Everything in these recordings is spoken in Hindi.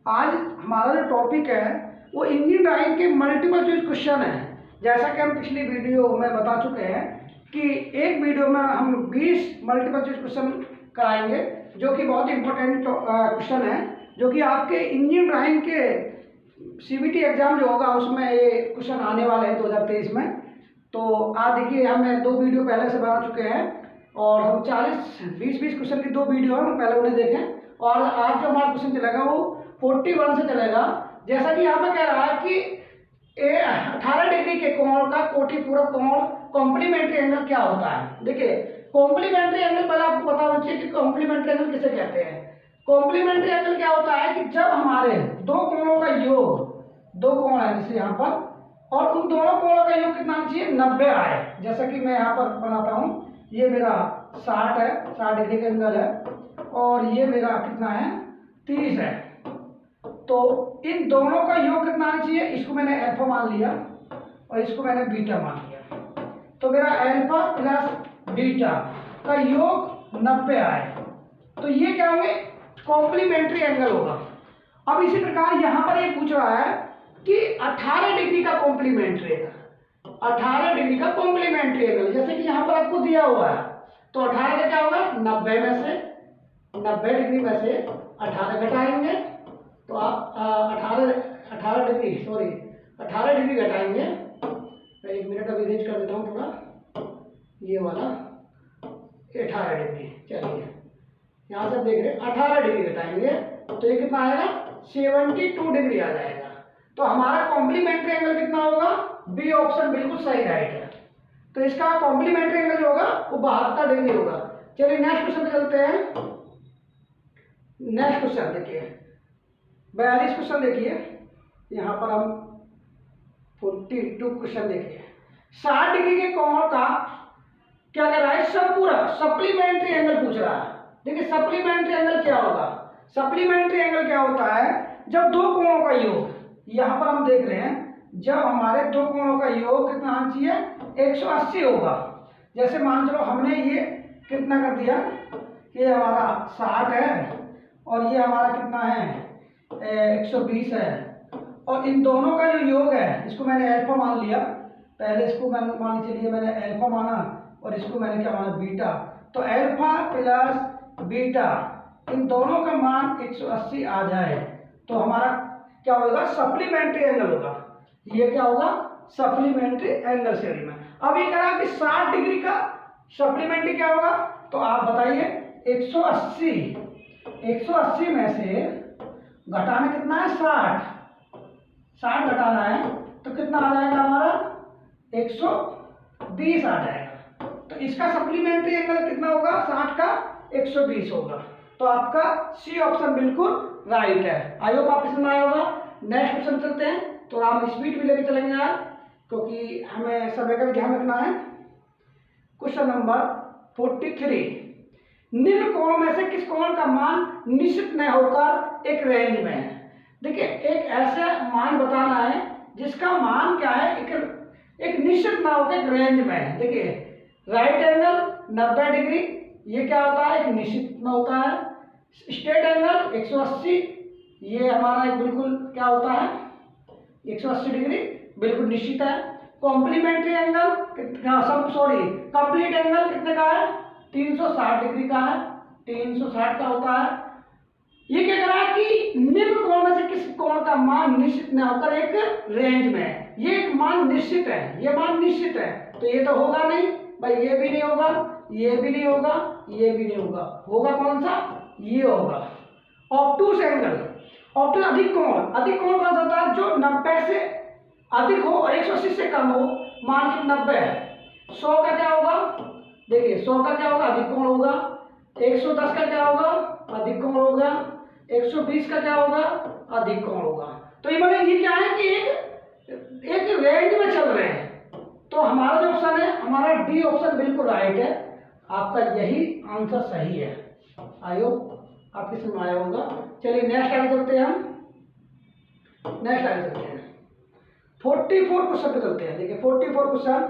आज हमारा जो टॉपिक है वो इंजीनियरिंग ड्राइंग के मल्टीपल चॉइस क्वेश्चन है। जैसा कि हम पिछली वीडियो में बता चुके हैं कि एक वीडियो में हम 20 मल्टीपल चॉइस क्वेश्चन कराएंगे, जो कि बहुत इंपॉर्टेंट क्वेश्चन है, जो कि आपके इंजीनियरिंग ड्राइंग के सीबीटी एग्जाम जो होगा उसमें ये क्वेश्चन आने वाले हैं 2023 में। तो आज देखिए, हमें 2 वीडियो पहले से बना चुके हैं और हम 20-20 क्वेश्चन की 2 वीडियो है, हम पहले उन्हें देखें। और आज जो हमारा क्वेश्चन चलेगा वो 41 से चलेगा। जैसा कि यहाँ पे कह रहा है कि 18 डिग्री के कोण का कोटिपूरक कोण कॉम्प्लीमेंट्री एंगल क्या होता है। देखिए, कॉम्प्लीमेंट्री एंगल पहले आपको पता होना चाहिए कि कॉम्प्लीमेंट्री एंगल किसे कहते हैं। कॉम्प्लीमेंट्री एंगल क्या होता है कि जब हमारे दो कोणों का योग, 2 कोण है जैसे यहाँ पर, और उन दोनों कोणों का योग कितना आना चाहिए, 90 आए। जैसा कि मैं यहाँ पर बनाता हूँ, ये मेरा 60 है, 60 डिग्री का एंगल है, और ये मेरा कितना है, 30 है। तो इन दोनों का योग कितना आना चाहिए, इसको मैंने अल्फा मान लिया और इसको मैंने बीटा मान लिया। तो मेरा अल्फा प्लस बीटा का योग 90 आए, तो ये क्या होंगे, कॉम्प्लीमेंट्री एंगल होगा। अब इसी प्रकार यहाँ पर ये पूछ रहा है कि 18 डिग्री का कॉम्प्लीमेंट्री एंगल, 18 डिग्री का कॉम्प्लीमेंट्री एंगल, जैसे कि यहाँ पर आपको दिया हुआ है। तो 18 का क्या होगा, 90 में से 90 डिग्री में से 18 घटाएंगे, तो आप 18 डिग्री घटाएंगे। मैं 1 मिनट अभी रेंज कर देता हूँ थोड़ा, ये वाला 18 डिग्री। चलिए यहाँ से आप देख रहे हैं 18 डिग्री घटाएंगे तो ये कितना आएगा, 72 डिग्री आ जाएगा। तो हमारा कॉम्प्लीमेंट्री एंगल कितना होगा, बी ऑप्शन बिल्कुल सही राइट है। तो इसका कॉम्प्लीमेंट्री एंगल जो होगा वो 72 डिग्री होगा। चलिए नेक्स्ट क्वेश्चन पे चलते हैं। नेक्स्ट क्वेश्चन देखिए, 42 क्वेश्चन देखिए, यहाँ पर हम 42 क्वेश्चन देखिए। 60 डिग्री के कोण का क्या कर रहा है, संपूरक सप्लीमेंट्री एंगल पूछ रहा है। देखिए सप्लीमेंट्री एंगल क्या होगा, सप्लीमेंट्री एंगल क्या होता है, जब 2 कोणों का योग, यहाँ पर हम देख रहे हैं जब हमारे 2 कोणों का योग कितना आना चाहिए, 180 होगा। जैसे मान चलो हमने ये कितना कर दिया, ये हमारा 60 है और ये हमारा कितना है, 120 है, और इन दोनों का जो योग है इसको मैंने अल्फा मान लिया। पहले इसको मैंने मान चलिए, मैंने अल्फा माना और इसको मैंने क्या माना, बीटा। तो अल्फा प्लस बीटा इन दोनों का मान 180 आ जाए तो हमारा क्या होगा, सप्लीमेंट्री एंगल होगा। ये क्या होगा, सप्लीमेंट्री एंगल श्रेणी में। अब ये कह रहा है कि 60 डिग्री का सप्लीमेंट्री क्या होगा, तो आप बताइए 180 में से घटाना कितना है, 60 घटाना है तो कितना आ जाएगा हमारा, 120 आ जाएगा। तो इसका सप्लीमेंट्री एंगल कितना होगा, 60 का 120 होगा। तो आपका सी ऑप्शन बिल्कुल राइट है। आई होप आपको समझ आया होगा। नेक्स्ट क्वेश्चन चलते हैं, तो हम स्पीड भी लेके चलेंगे यार, क्योंकि हमें समय का भी ध्यान रखना है। क्वेश्चन नंबर 43, निम्न कोण में से किस कोण का मान निश्चित न होकर एक रेंज में है। देखिए, एक ऐसा मान बताना है जिसका मान क्या है, एक निश्चित ना होकर एक रेंज में है। देखिए, राइट एंगल 90 डिग्री, ये क्या होता है, एक निश्चित में होता है। स्ट्रेट एंगल 180, ये हमारा एक बिल्कुल क्या होता है, 180 डिग्री बिल्कुल निश्चित है। कॉम्प्लीमेंट्री एंगल कंप्लीट एंगल कितने का है, 360 डिग्री का है, 360 का होता है। ये क्या कह रहा है कि निम्न कोण में से किस कोण का मान निश्चित न होकर एक रेंज में है। ये एक मान निश्चित है, ये मान निश्चित है, तो ये तो होगा नहीं भाई, ये भी नहीं होगा, ये भी नहीं होगा, ये भी नहीं होगा। होगा कौन सा, ये होगा ऑब्टूस एंगल। ऑब्टूस अधिक कोण कौन सा होता है, जो 90 से अधिक हो और 180 से कम हो। मान लीजिए 90 है, 100 का क्या होगा, देखिए 100 का क्या होगा, अधिक कोण होगा। 110 का क्या होगा, अधिक कोण होगा। 120 का क्या होगा, अधिक कोण होगा। तो ये मतलब ये क्या है कि एक रेंज में चल रहे हैं। तो हमारा जो ऑप्शन है, हमारा डी ऑप्शन बिल्कुल राइट है। आपका यही आंसर सही है। आई होप आपकी समझ आया होगा। चलिए नेक्स्ट आगे चलते हैं, हम नेक्स्ट आगे चलते हैं। 44 क्वेश्चन पे चलते हैं। देखिए 44 क्वेश्चन,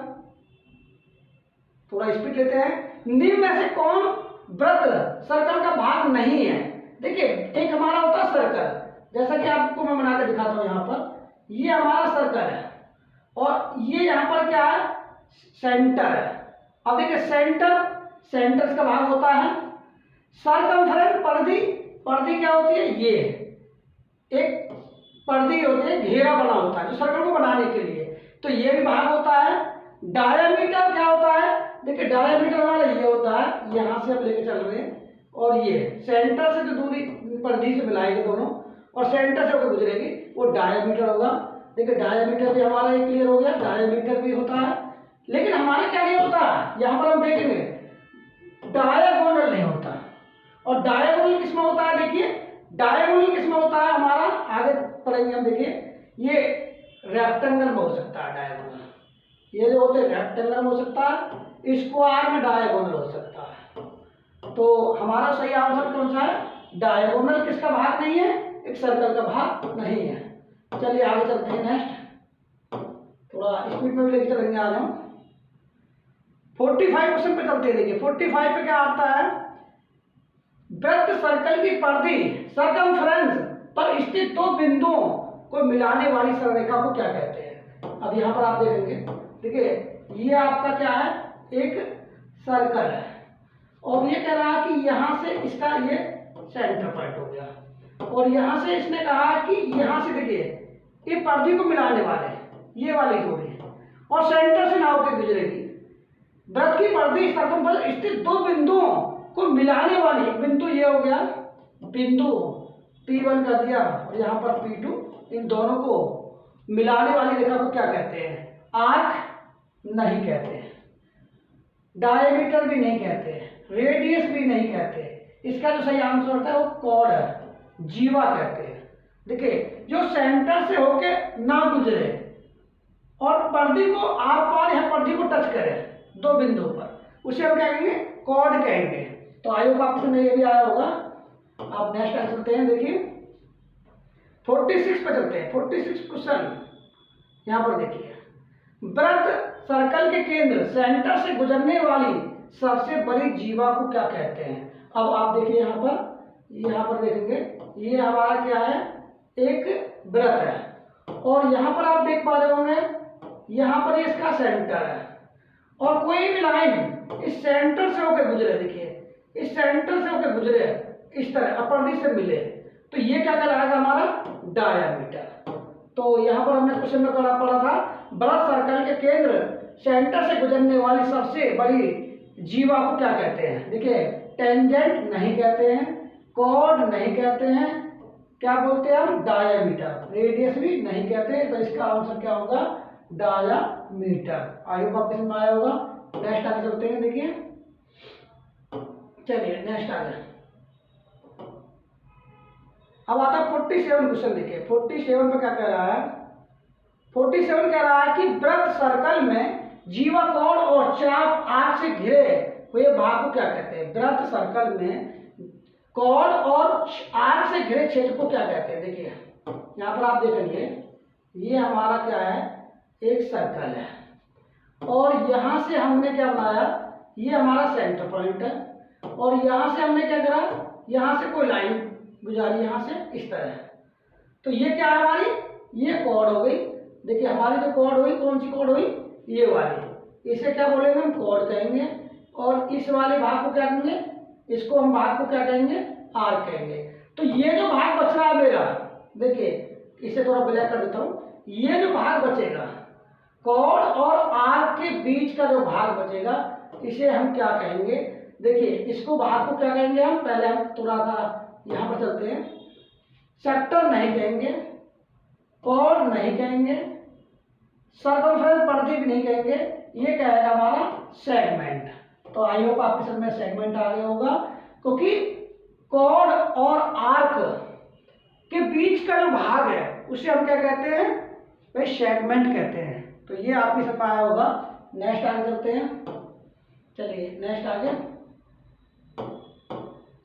थोड़ा स्पीड लेते हैं। निम्न में से कौन वृत्त सर्कल का भाग नहीं है। देखिए, एक हमारा होता है सर्कल, जैसा कि आपको मैं बना के दिखाता हूँ यहाँ पर, ये हमारा सर्कल है और ये यहाँ पर क्या है, सेंटर है। अब देखिए सेंटर का भाग होता है सरकमफ्रेंस, परिधि क्या होती है, ये एक परिधि होती है, घेरा बना होता है जो सर्कल को बनाने के लिए, तो ये भी भाग होता है। डायमीटर क्या होता है, देखिए डायमीटर हमारा ये होता है, यहाँ से हम लेके चल रहे हैं और ये सेंटर से जो दूरी परिधि से मिलाएंगे दोनों और सेंटर से होकर गुजरेगी वो डायमीटर होगा। देखिए डायमीटर भी हमारा एक क्लियर हो गया, डायमीटर भी होता है। लेकिन हमारा क्या नहीं होता, यहाँ पर हम देखेंगे डायगोनल नहीं होता। और डायगोनल किसमें होता है, देखिए डायगोनल किसमें होता है हमारा, आगे पढ़ेंगे हम। देखिए ये रेक्टेंगल में हो सकता है डायगोनल, ये जो होते हैं रेक्टेंगल में हो सकता है, स्क्वायर में डायगोनल हो सकता है। तो हमारा सही आंसर कौन सा है, डायगोनल किसका भाग नहीं है, एक सर्कल का भाग नहीं है। चलिए आगे चलते हैं, नेक्स्ट थोड़ा स्पीड में भी लेके चलेंगे आज हम। 45 क्वेश्चन पे चलते हैं। देखिए 45 पे क्या आता है, वृत्त सर्कल की परिधि सर्कमफ्रेंस पर स्थित दो बिंदुओं को मिलाने वाली सरलरेखा को क्या कहते हैं। अब यहाँ पर आप देखेंगे, देखिए ये आपका क्या है, एक सर्कल है और ये कह रहा है कि यहाँ से इसका ये सेंटर पॉइंट हो गया और यहाँ से इसने कहा कि यहाँ से देखिए ये परिधि को मिलाने वाले ये वाली दूरी और सेंटर से ना होकर गुजरेगी। वृत्त की परिधि सर्कमफ्रेंस स्थित दो बिंदुओं को मिलाने वाली, बिंदु ये हो गया, बिंदु P1 कर दिया और यहाँ पर P2, इन दोनों को मिलाने वाली रेखा को क्या कहते हैं, आर्क नहीं कहते, डायमीटर भी नहीं कहते, रेडियस भी नहीं कहते। इसका जो सही आंसर होता है वो कॉर्ड है, जीवा कहते हैं। देखिए जो सेंटर से होके ना गुजरे और परिधि को आर पार या परिधि को टच करे दो बिंदु पर, उसे हम क्या कहेंगे, कॉर्ड कहेंगे। तो आयोग आपके में ये भी आया होगा। आप नेक्स्ट आ सकते हैं। देखिए 46 पे चलते हैं। 46 क्वेश्चन यहाँ पर देखिए, वृत्त सर्कल के केंद्र सेंटर से गुजरने वाली सबसे बड़ी जीवा को क्या कहते हैं। अब आप देखिए यहाँ पर देखेंगे, ये हमारा क्या है, एक वृत्त है और यहाँ पर आप देख पा रहे होंगे, यहाँ पर इसका सेंटर है और कोई भी लाइन इस सेंटर से होकर गुजरे, देखिए इस सेंटर से होकर गुजरे इस तरह अपरिधि से मिले, तो ये क्या कहलाएगा हमारा, डायमीटर। तो यहाँ पर हमने क्वेश्चन में पढ़ा था, वृत्त सर्कल के केंद्र सेंटर से गुजरने वाली सबसे बड़ी जीवा को क्या कहते हैं। देखिए टेंजेंट नहीं कहते हैं, कॉर्ड नहीं कहते हैं, क्या बोलते हैं हम, डायमीटर, रेडियस भी नहीं कहते। तो इसका आंसर क्या होगा, डायमीटर। आयु का प्रश्न आया होगा। नेक्स्ट आगे चलते हैं। देखिए चलिए नेक्स्ट आगे अब आता है 47 क्वेश्चन। देखिए 47 पे क्या कह रहा है, 47 कह रहा है कि वृत्त सर्कल में जीवा कोण और चाप आर्क से घिरे हुए भाग को क्या कहते हैं। वृत्त सर्कल में कोण और आर्क से घिरे क्षेत्र को क्या कहते हैं। देखिए यहाँ पर आप देखेंगे, ये हमारा क्या है, एक सर्कल है और यहाँ से हमने क्या बनाया, ये हमारा सेंटर पॉइंट है और यहाँ से हमने क्या करा, यहाँ से कोई लाइन गुजारी यहाँ से इस तरह। तो ये क्या है हमारी, ये कॉर्ड हो गई। देखिए हमारी जो कॉर्ड हुई, कौन सी कॉर्ड हुई, ये वाली, इसे क्या बोलेंगे हम, कॉर्ड कहेंगे। और इस वाले भाग को क्या कहेंगे, इसको हम भाग को क्या कहेंगे, आर्क कहेंगे। तो ये जो भाग बच रहा है मेरा, देखिए इसे थोड़ा ब्लैक कर देता हूँ, ये जो भाग बचेगा कॉर्ड और आर्क के बीच का जो भाग बचेगा, इसे हम क्या कहेंगे। देखिए इसको भाग को क्या कहेंगे हम, पहले हम थोड़ा सा यहाँ पर चलते हैं। सेक्टर नहीं कहेंगे, कॉर्ड नहीं कहेंगे, सर्कमफ्रेंस परिधि भी नहीं कहेंगे, ये कहेगा हमारा सेगमेंट। तो आई होप आपके समझ में सेगमेंट आ गया होगा, क्योंकि कॉर्ड और आर्क के बीच का जो भाग है उसे हम क्या कहते हैं भाई, सेगमेंट कहते हैं। तो ये आपकी समझ में आया होगा। नेक्स्ट आगे चलते हैं। चलिए नेक्स्ट आगे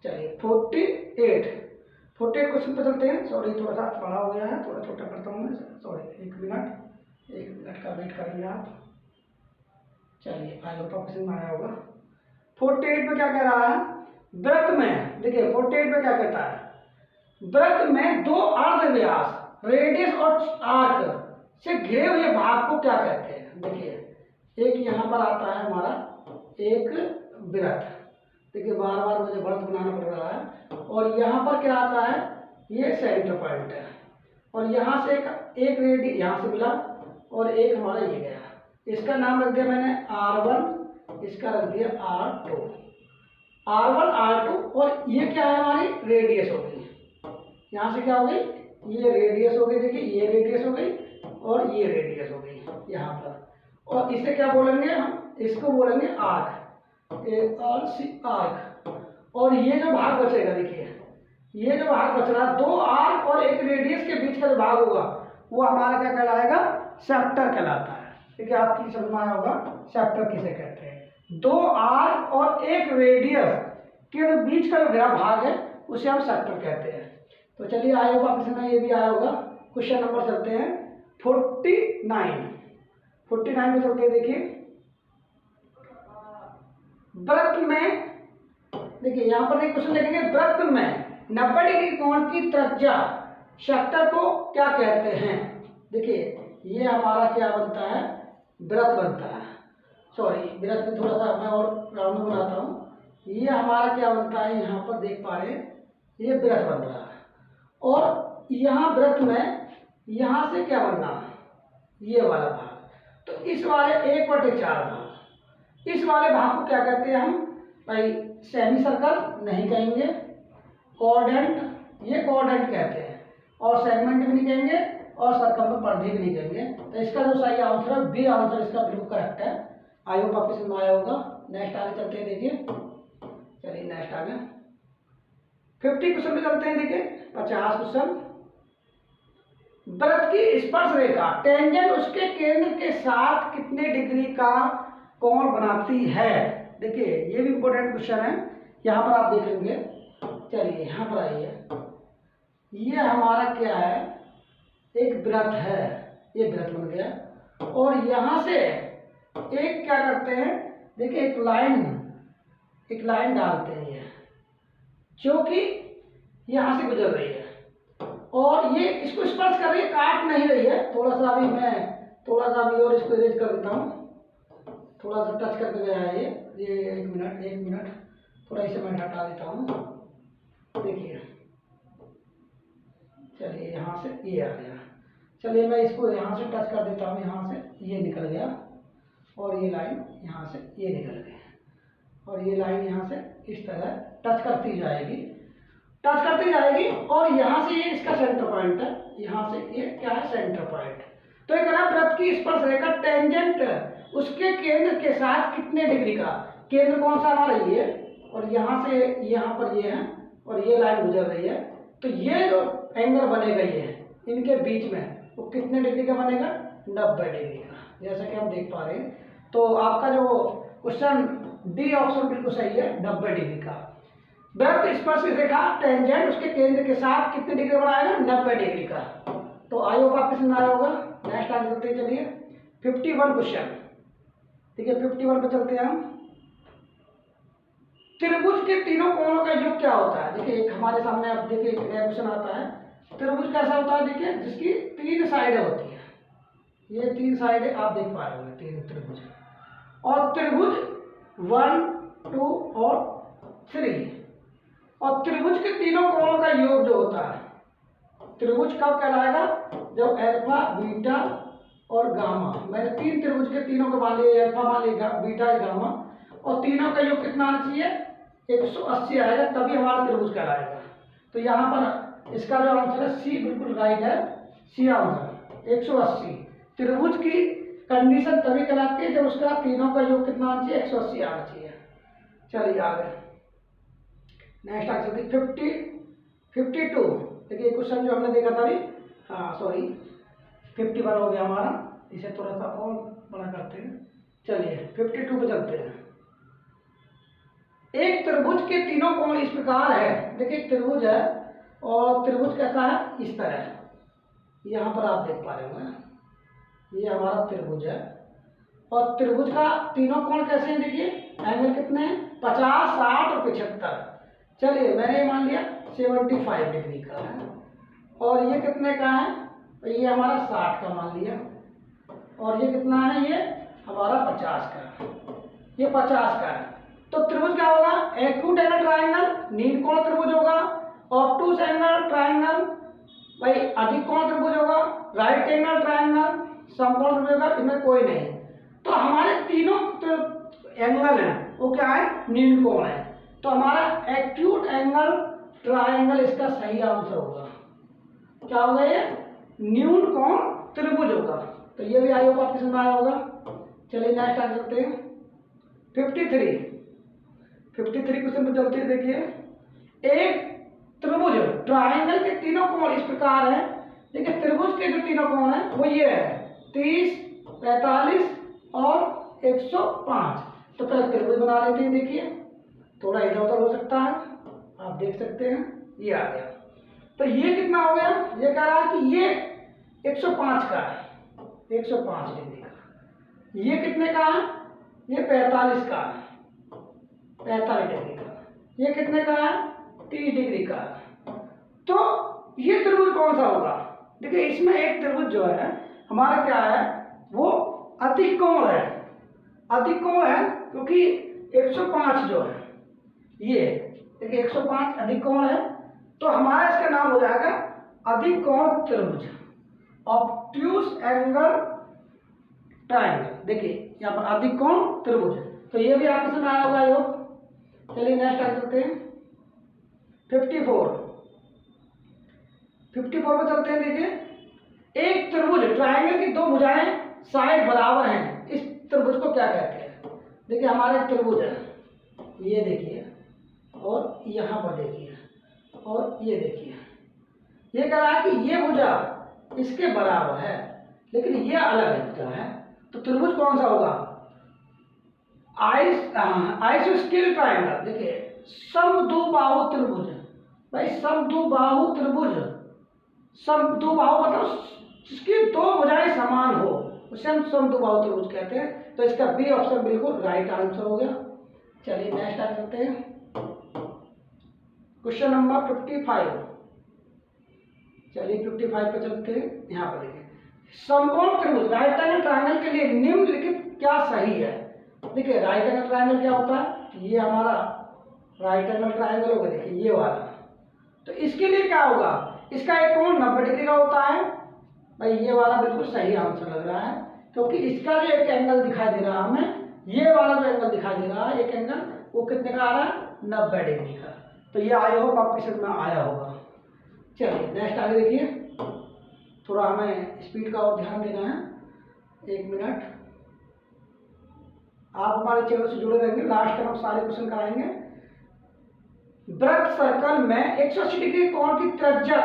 चलिए 48 क्वेश्चन पे चलते हैं। सॉरी थोड़ा सा बड़ा हो गया है, थोड़ा छोटा करता हूँ मैं, सॉरी एक मिनट का वेट करेंगे आप। चलिए आई होप क्वेश्चन में आया होगा। 48 में क्या कह रहा है, वृत्त में, देखिए 48 में क्या कहता है, वृत्त में दो अर्ध व्यास रेडियस और आर्क से घिरे हुए भाग को क्या कहते हैं? देखिए एक यहाँ पर आता है हमारा एक वृत्त, देखिए बार बार मुझे वृत्त बनाना पड़ रहा है, और यहाँ पर क्या आता है, ये सेंटर पॉइंट है, और यहाँ से एक रेडियस यहाँ से मिला और एक हमारा ये गया, इसका नाम रख दिया मैंने R1, इसका रख दिया R2, R1 R2, और ये क्या है हमारी रेडियस हो गई, यहाँ से क्या हो गई, ये रेडियस हो गई, देखिए ये रेडियस हो गई और ये रेडियस हो गई यहाँ पर, और इसे क्या बोलेंगे हम, इसको बोलेंगे आर्क, आर्क। और ये जो भाग बचेगा, देखिए ये जो भाग बच रहा है, दो आर्क और एक रेडियस के बीच का जो भाग होगा वो हमारा क्या कहलाएगा, सेप्टर कहलाता है। देखिए आपकी समझ में आया होगा सेप्टर किसे कहते हैं, दो आर्क और एक रेडियस के बीच का जो घिरा भाग है उसे हम सेप्टर कहते हैं। तो चलिए आया होगा आपके समय, ये भी आया होगा। क्वेश्चन नंबर चलते हैं 49 में चलते हैं। देखिए वृत्त में, देखिए यहाँ पर एक क्वेश्चन देखेंगे, वृत्त में 90 डिग्री कोण की त्रिज्या सेक्टर को क्या कहते हैं? देखिए ये हमारा क्या बनता है, वृत्त बनता है, सॉरी वृत्त में थोड़ा सा मैं और राउंड बनाता हूँ, ये हमारा क्या बनता है, यहाँ पर देख पा रहे हैं ये वृत्त बन रहा है, और यहाँ वृत्त में यहाँ से क्या बनना है, ये वाला भाग, तो इस वाले 1/4 भाग, इस वाले भाग को क्या कहते हैं हम भाई, सेमी सर्कल नहीं कहेंगे, क्वाड्रेंट, ये क्वाड्रेंट कहते हैं, और सेगमेंट भी नहीं कहेंगे, और सर्कल में परिधि भी नहीं कहेंगे। तो इसका जो सही आंसर है बी आंसर इसका बिल्कुल करेक्ट है। आई होप आपको समझ में आया होगा। नेक्स्ट आगे चलते हैं। देखिए चलिए नेक्स्ट आगे 50 क्वेश्चन में चलते हैं। देखिए 50 क्वेश्चन, वृत्त की स्पर्श रेखा टेंजेंट उसके केंद्र के साथ कितने डिग्री का कोण बनाती है? देखिए ये भी इंपॉर्टेंट क्वेश्चन है, यहाँ पर आप देखेंगे। चलिए यहाँ पर आइए, ये हमारा क्या है, एक वृत्त है, ये वृत्त बन गया, और यहाँ से एक क्या करते हैं, देखिए एक लाइन डालते हैं ये, जो कि यहाँ से गुजर रही है, और ये इसको स्पर्श कर रही है, काट नहीं रही है। थोड़ा सा अभी मैं थोड़ा सा अभी और इसको इरेज कर देता हूँ, थोड़ा सा टच करके गया है ये एक मिनट थोड़ा इसे मैं हटा देता हूँ। देखिए चलिए यहाँ से ये आ गया, चलिए मैं इसको यहाँ से टच कर देता हूँ, यहाँ से ये निकल गया, और ये लाइन यहाँ से ये निकल गई, और ये लाइन यहाँ से इस तरह टच करती जाएगी, और यहाँ से ये इसका सेंटर पॉइंट है, यहाँ से ये क्या है, सेंटर पॉइंट। तो एक वृत्त की स्पर्श रेखा टेंजेंट उसके केंद्र के साथ कितने डिग्री का, केंद्र कौन सा हमारा ये, और यहाँ से यहाँ पर ये है, और ये लाइन गुजर रही है, तो ये जो एंगल बनेगा ये इनके बीच में, वो कितने डिग्री का बनेगा, 90 डिग्री का, जैसा कि हम देख पा रहे हैं। तो आपका जो क्वेश्चन डी ऑप्शन बिल्कुल सही है, 90 डिग्री का। वृत्त स्पर्श रेखा टेंजेंट उसके केंद्र के साथ कितने डिग्री बनाएगा, 90 डिग्री का। तो आई होप आपको समझ आया होगा। नेक्स्ट आगे चलते हैं। चलिए 51 क्वेश्चन, देखिए 51 पे चलते हैं हम। त्रिभुज के तीनों कोणों का योग क्या होता है? देखिए एक हमारे सामने आप देखिए एक नया क्वेश्चन आता है, त्रिभुज कैसा होता है, देखिए जिसकी 3 साइडें होती है, ये 3 साइडें आप देख पा रहे होंगे, 3 त्रिभुज, और त्रिभुज 1, 2 और 3, और त्रिभुज के तीनों कोणों का योग जो होता है, त्रिभुज कब कहलाएगा, जब अल्फा, बीटा और गामा, मैंने 3 त्रिभुज के तीनों को मान लिया, अल्फा मान लिया, बीटा गामा, और तीनों का योग कितना आना चाहिए, 180 आएगा, तभी हमारा त्रिभुज कहलाएगा। तो यहाँ पर इसका जो आंसर है सी बिल्कुल राइट है, सी आंसर 180। त्रिभुज की कंडीशन तभी कहलाती है जब उसका तीनों का योग कितना आना चाहिए, 180 आना चाहिए। चलिए आगे नेक्स्ट आ चलते 52। देखिए क्वेश्चन जो हमने देखा था अभी, हाँ सॉरी 51 हो गया हमारा, इसे थोड़ा सा और बड़ा करते हैं। चलिए 52 पे चलते हैं। एक त्रिभुज के तीनों कोण इस प्रकार है, देखिए त्रिभुज है, और त्रिभुज कैसा है, इस तरह, यहाँ पर आप देख पा रहे होंगे, ये हमारा त्रिभुज है, और त्रिभुज का तीनों कोण कैसे हैं, देखिए एंगल कितने हैं, 50, 60 और 75। चलिए मैंने ये मान लिया 75 डिग्री का है। और ये कितने का है? तो ये हमारा 60 का मान लिया। और ये कितना है? ये हमारा 50 का, ये 50 का है। तो त्रिभुज क्या होगा? एक्यूट एंगल ट्रायंगल, नील कोण त्रिभुज होगा। ऑब्टूस एंगल ट्रायंगल भाई अधिक कोण त्रिभुज होगा। राइट एंगल ट्रायंगल, समकोण त्रिभुज होगा, इनमें कोई नहीं। तो हमारे तीनों एंगल हैं वो क्या है? नील कोण है। तो हमारा एक्यूट एंगल ट्रायंगल इसका सही आंसर होगा। क्या होगा? ये न्यून कोण त्रिभुज होगा। तो ये भी आई होगा, आपके समझ में आया होगा। चलिए नेक्स्ट आ चलते हैं 53 क्वेश्चन पर चलते हैं। देखिए एक त्रिभुज ट्रायंगल के तीनों कोण इस प्रकार है। देखिए त्रिभुज के जो तीनों कोण है वो ये है 30, 45 और 105। तो पहले त्रिभुज बना लेते हैं। देखिए थोड़ा इधर उधर हो सकता है, आप देख सकते हैं। ये आ गया। तो ये कितना हो गया? ये कह रहा है कि ये 105 का है, 105 डिग्री का। ये कितने का है? ये 45 का है, 45 डिग्री का। ये कितने का है? 30 डिग्री का है। तो ये त्रिभुज कौन सा होगा? देखिए इसमें एक त्रिभुज जो है हमारा क्या है? वो अधिक कोण है, अधिक कोण है क्योंकि 105 जो है ये देखिए 105 अधिक कोण है। तो हमारा इसका नाम हो जाएगा अधिक कोण त्रिभुज, ऑब्ट्यूस एंगल ट्रायंगल। देखिए यहाँ पर अधिक कोण त्रिभुज। तो ये भी आपको समझ आया होगा योग। चलिए नेक्स्ट आ सकते हैं 54 पर चलते हैं। देखिए एक त्रिभुज ट्रायंगल की दो भुजाएं साइड बराबर हैं, इस त्रिभुज को क्या कहते हैं? देखिए हमारा एक त्रिभुज है, ये देखिए और यहाँ पर देखिए और ये देखिए। ये कह रहा है कि ये भुजा इसके बराबर है लेकिन ये अलग भुजा है। तो त्रिभुज कौन सा होगा? आइसोस्केल ट्रायंगल। देखिए समद्विबाहु त्रिभुज भाई, समद्विबाहु त्रिभुज। समद्विबाहु मतलब जिसकी दो भुजाएं समान हो उसे हम समद्विबाहु त्रिभुज कहते हैं। तो इसका बी ऑप्शन बिल्कुल राइट आंसर हो गया। चलिए नेक्स्ट आ सकते हैं क्वेश्चन नंबर 55। चलिए 55 पे चलते हैं। यहाँ पर देखिए समकोण त्रिभुज राइट एंगल ट्रायंगल के लिए निम्नलिखित क्या सही है? देखिए राइट एंगल ट्रायंगल क्या होता है? ये हमारा राइट एंगल ट्रायंगल होगा। देखिए ये वाला। तो इसके लिए क्या होगा? इसका एक कोण 90 डिग्री का होता है। भाई ये वाला बिल्कुल सही आंसर लग रहा है क्योंकि इसका जो एक एंगल दिखाई दे रहा है हमें, ये वाला जो एंगल दिखाई दे रहा है एक एंगल, वो कितने का आ रहा है? 90 डिग्री का। तो ये आई होप आपके समझ में आया होगा। चलिए नेक्स्ट आगे देखिए। थोड़ा हमें स्पीड का और ध्यान देना है। 1 मिनट। आप हमारे चैनल से जुड़े रहेंगे, लास्ट टाइम हम सारे क्वेश्चन कराएंगे। वृत्त सर्कल में 180 डिग्री कोण की त्रिज्या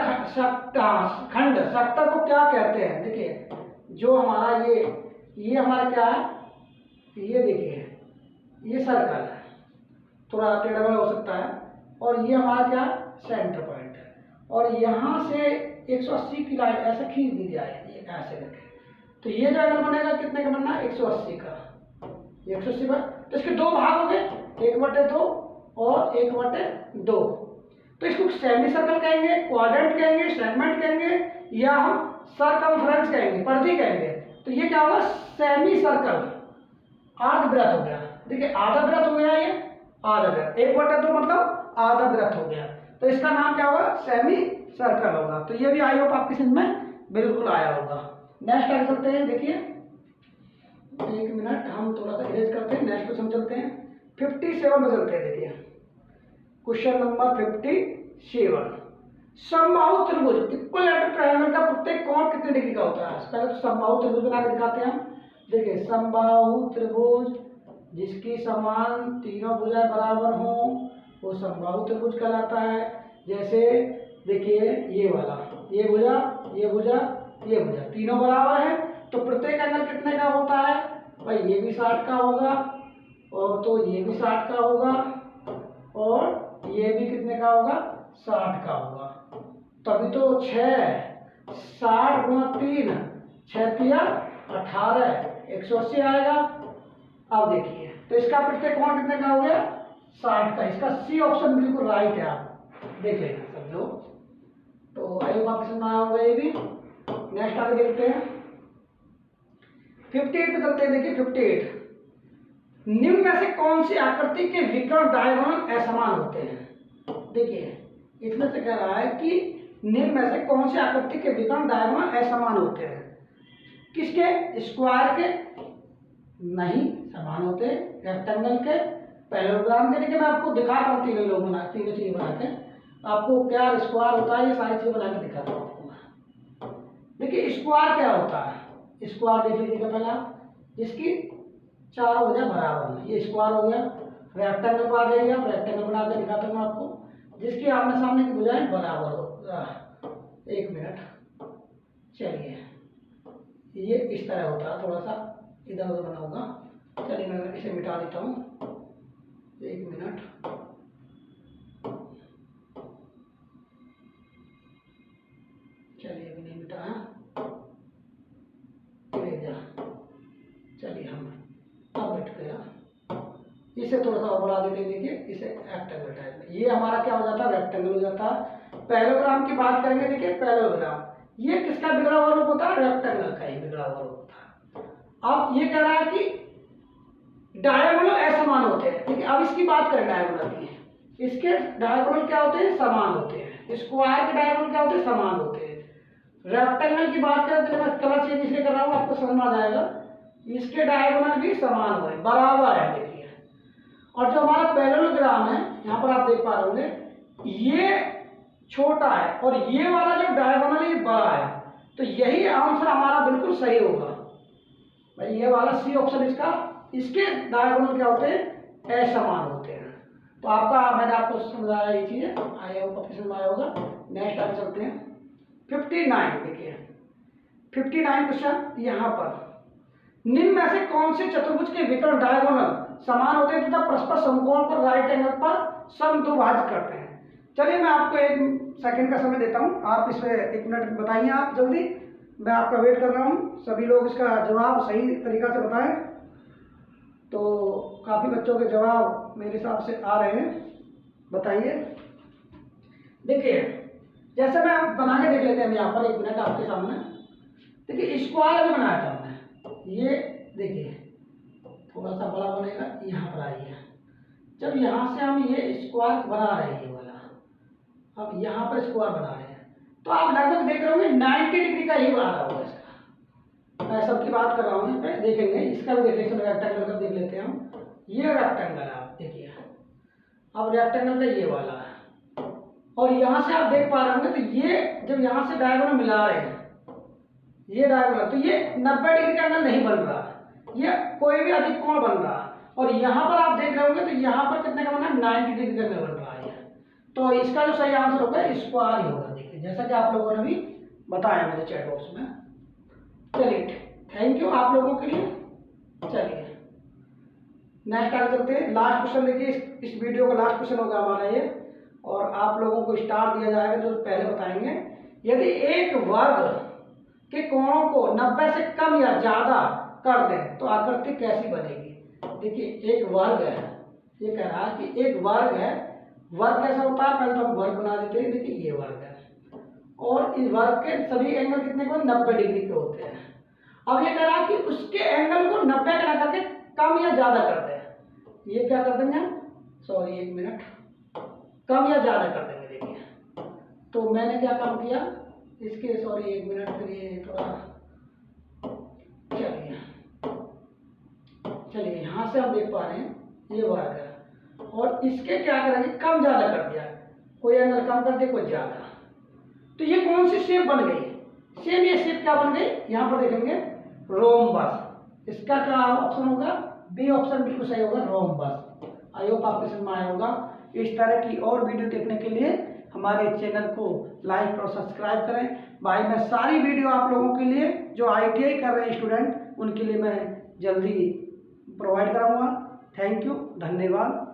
खंड सेक्टर को क्या कहते हैं? देखिए जो हमारा ये हमारा क्या है? ये देखिए ये सर्कल है, थोड़ा टेढ़ा हो सकता है। और ये हमारा क्या? सेंटर पॉइंट है। और यहाँ से 180 की लाइन ऐसे खींच दी जाए, ये ऐसे करके। तो ये जो एंगल बनेगा कितने का बनना है? 180 का। 180 पर तो इसके दो भाग हो गए, 1/2 और 1/2। तो इसको सेमी सर्कल कहेंगे, क्वाड्रेंट कहेंगे, सेगमेंट कहेंगे, या हम सर्कमफ्रेंस कहेंगे, परिधि कहेंगे। तो ये क्या होगा? सेमी सर्कल, आधा हो गया। देखिए आधा वृत्त हो गया, ये आधा वृत्त। 1/2 मतलब आधा वृत्त हो गया। तो इसका नाम क्या होगा? सेमी सर्कल होगा। तो ये भी आई होप आपकी समझ में बिल्कुल आया होगा। नेक्स्ट आगे चलते हैं। देखिए 1 मिनट, हम थोड़ा सा इरेज करते हैं, नेक्स्ट क्वेश्चन चलते हैं 57 में चलते हैं। देखिए क्वेश्चन नंबर 57। समबाहु त्रिभुज इक्विलैटरल ट्रायंगल का प्रत्येक कोण कितने डिग्री का होता है? पहले तो समबाहु त्रिभुज बना के दिखाते हैं हम। देखिए समबाहु त्रिभुज जिसकी समान तीनों भुजाएं बराबर हों वो समबाहु त्रिभुज कहलाता है। जैसे देखिए ये वाला, ये भुजा, ये भुजा, ये भुजा, तीनों बराबर है। तो प्रत्येक एंगल कितने का होता है? भाई ये भी 60 का होगा, और तो ये भी 60 का होगा, और ये भी कितने का होगा? 60 का होगा। तभी तो 6 60 × 3 6 × 18 180 आएगा। अब देखिए तो इसका प्रत्येक कोण कितने का हो गया? 60 का। इसका सी ऑप्शन बिल्कुल राइट है। आप देख लेना सब लोग। तो आई होप आपको समझ में आया होगा ये भी। नेक्स्ट आगे देखते हैं 58 पे चलते हैं। देखिए 58, निम्न में से कौन सी आकृति के विकर्ण डायगोनल असमान होते हैं। देखिए इसमें से कह रहा है कि निम्न में से कौन सी आकृति के विकर्ण डायगोनल असमान होते हैं। किसके? स्क्वायर के नहीं समान होते, रेक्टेंगल के, पैरेललोग्राम के। देखिए मैं आपको दिखाता हूँ तीनों लोग बना, तीनों चीजें बना के आपको क्या स्क्वायर होता है ये सारी चीजें बना के दिखाता हूँ आपको मैं। देखिए स्क्वायर क्या होता है, स्क्वायर देख लीजिएगा पहला, जिसकी चारों भुजा बराबर है, ये स्क्वायर हो गया। रेक्टेंगल को आ जाएगा, रेक्टेंगल बना के दिखाता हूँ आपको, जिसकी आमने सामने की भुजाएं बराबर हो। एक मिनट, चलिए ये इस तरह होता है, थोड़ा सा इधर उधर बना होगा। चलिए मैं इसे मिटा देता हूँ, एक मिनट। चलिए अभी नहीं मिटाया, चलिए हम अब मिट गया। इसे थोड़ा सा और बढ़ा देते हैं। देखिए इसे रेक्टेंगल टाइप में, ये हमारा क्या हो जाता है, रेक्टेंगल हो जाता है। पैरेललोग्राम की बात करेंगे, देखिए पैरेललोग्राम ये किसका बिगड़ा हुआ रूप होता है, रेक्टेंगल का ही बिगड़ा हुआ रूप होता है। अब ये कह रहा है कि डायगोनल असमान होते हैं। देखिए अब इसकी बात करें डायगोनल की, इसके डायगोनल क्या होते हैं, समान होते हैं। स्क्वायर के डायगोनल क्या होते हैं, समान होते हैं। रेक्टेंगल की बात करें तो मैं कलर चेंज इसलिए कर रहा हूँ, आपको समझ में आ जाएगा। इसके डायगोनल भी समान हुए, बराबर है। देखिए और जो हमारा पैरेललोग्राम है, यहाँ पर आप देख पा रहे होंगे, ये छोटा है और ये वाला जो डायगोनल है ये बड़ा है, तो यही आंसर हमारा बिल्कुल सही होगा भाई, ये वाला सी ऑप्शन इसका। इसके डायगोनल क्या होते हैं, असमान होते हैं। तो आपका मैंने आपको समझाया ये चीज, आया होगा, समझ में आया होगा। नेक्स्ट आगे चलते हैं 59। देखिए 59 क्वेश्चन, यहाँ पर निम्न में से कौन से चतुर्भुज के विकर्ण डायगोनल समान होते हैं तथा परस्पर समकोण पर राइट एंगल पर समद्विभाजित करते हैं। चलिए मैं आपको 1 सेकंड का समय देता हूं, आप इसमें 1 मिनट बताइए, आप जल्दी, मैं आपका वेट कर रहा हूं। सभी लोग इसका जवाब सही तरीका से बताएं। तो काफ़ी बच्चों के जवाब मेरे हिसाब से आ रहे हैं, बताइए। देखिए जैसे मैं बना के देख लेते हैं यहाँ पर 1 मिनट आपके सामने। देखिए स्क्वायर भी बनाया था हमने, ये देखिए थोड़ा सा बड़ा बनेगा, यहाँ पर आइए। जब यहाँ से हम ये स्क्वायर बना रहे हैं, ये वाला अब यहाँ पर स्क्वायर बना रहे हैं, तो आप लगभग देख रहे होंगे 90 डिग्री का ही बना रहा होगा इसका। मैं सबकी बात कर रहा हूँ, यहाँ पे देखेंगे, इसका भी देख लेते हैं, रेक्टेंगल का देख लेते हैं हम। ये रेक्टेंगल है, आप देखिए, अब रेक्टेंगल का ये वाला है, और यहाँ से आप देख पा रहे होंगे, तो ये जब यहाँ से डायगोनल मिला रहे हैं, ये डायगोनल, तो ये 90 डिग्री का एंगल नहीं बन रहा, ये कोई भी अधिक कोण बन रहा। और यहाँ पर आप देख रहे होंगे, तो यहाँ पर कितने का बना है, 90 डिग्री का एंगल बन रहा है। तो इसका जो सही आंसर होगा स्क्वायर ही होगा। देखिए जैसा कि आप लोगों ने भी बताया मेरे चैट बॉक्स में। चलिए थैंक यू आप लोगों के लिए। चलिए नेक्स्ट आगे चलते हैं। लास्ट क्वेश्चन देखिए, इस वीडियो का लास्ट क्वेश्चन होगा हमारा ये, और आप लोगों को स्टार दिया जाएगा जो पहले बताएंगे। यदि एक वर्ग के कोणों को 90 से कम या ज्यादा कर दें तो आकृति कैसी बनेगी। देखिए एक वर्ग है, ये कह रहा है कि एक वर्ग है, वर्ग कैसा होता है, पहले तो हम वर्ग बना देते हैं। देखिए ये वर्ग है, और इस वर्ग के सभी एंगल कितने को 90 डिग्री के होते हैं। अब ये कह रहा है कि उसके एंगल को 90 का ना करके कम या ज्यादा कर दें। ये क्या कर देंगे हम, सॉरी 1 मिनट, कम या ज्यादा कर देंगे। देखिए तो मैंने क्या काम किया इसके, सॉरी 1 मिनट, फिर ये थोड़ा, चलिए यहाँ से हम देख पा रहे हैं ये वर्ग है, और इसके क्या करेंगे, कम ज्यादा कर दिया, कोई एंगल कम कर दिया कोई ज्यादा। तो ये कौन सी शेप बन गई, सेम ये शेप क्या बन गई, यहाँ पर देखेंगे रोम्बस। इसका क्या ऑप्शन होगा, बी ऑप्शन बिल्कुल सही होगा, रोम्बस। आई होप आपके समझ में आया होगा। इस तरह की और वीडियो देखने के लिए हमारे चैनल को लाइक और सब्सक्राइब करें। भाई मैं सारी वीडियो आप लोगों के लिए जो ITI कर रहे हैं स्टूडेंट, उनके लिए मैं जल्दी प्रोवाइड कराऊंगा। थैंक यू, धन्यवाद।